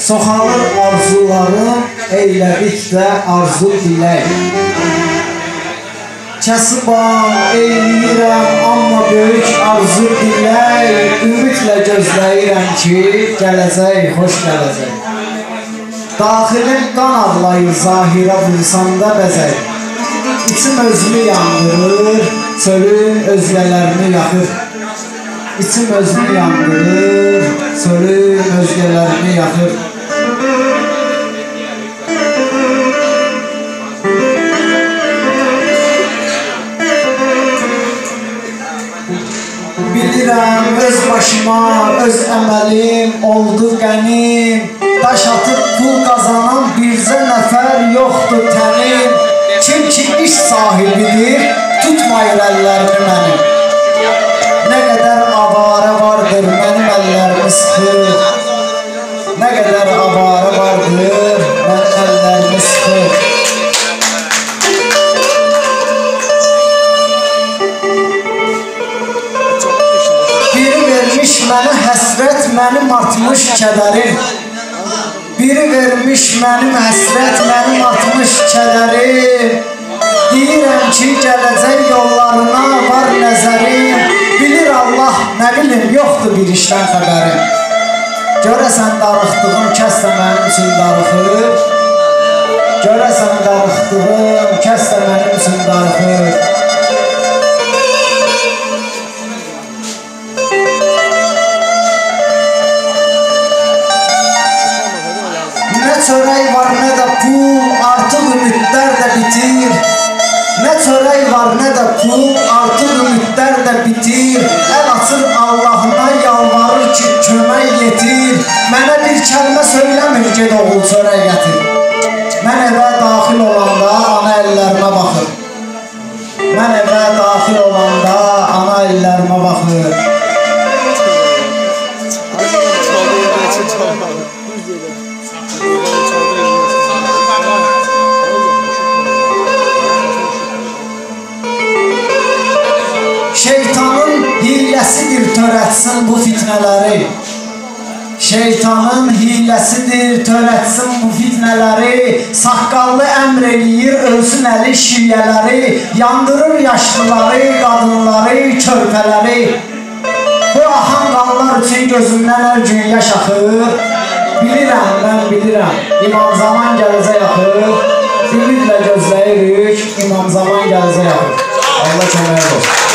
Soxalır arzularım, eyləlikdə arzu dilək. Kəsibam, eyləyirəm, amma böyük arzu dilək. Ümidlə gözləyirəm ki, gələcək, xoş gələcək. Daxilim qan ağlayır, zahirə vursanda bəzək. İçim özümü yandırır, çölün özgələrini yaxır. İçim özünü yandırır, çölün özgələrini yaxır. Bilirəm öz başıma, öz əməlim oldu qənim. Daş atıb pul qazanan bircə nəfər yoxdur tənim. Kim ki iş sahibidir, tutmayır əllərini mənim. Nə qədər avara vardır, mənim əllərimi sıxır. Nə qədər avara vardır, mənim əllərimi sıxır. Biri vermiş mənə həsrət, mənim artmış kədərim. Biri vermiş mənim həsrət, mənim artmış kədərim. Deyirəm ki, gələcək yollarına var nəzərim. Bilir Allah, nə bilim, yoxdur bir işdən xəbərim. Görəsən darıxdığım kəs də mənim üçün darıxır. Görəsən darıxdığım kəs də mənim üçün darıxır. Nə çörək var, nə də pul, artıq ümidlər də bitir. Nə çörək var, nə də pul, artıq ümidlər də bitir. Əl açır Allahına, yalvarır ki, kömək yetir. Mənə bir kəlmə söyləmir, ged oğul çörək gətir. Mən evə daxil olanda ana əllərimə baxır. Mən evə daxil olanda ana əllərimə baxır. Şeytanın hiləsidir törətsin bu fitnələri. Şeytanın hiləsidir törətsin bu fitnələri. Saqqallı əmr eləyir ölsün əli şiyələri. Yandırır yaşlıları, qadınları, körpələri. Bu axan qanlar üçün gözümdən hər gün yaş axır. Bilirəm, mən bilirəm, İmam zaman gələcək axır. Ümidlə gözləyirik, İmam zaman gələcək axır. Allah kömək olsun.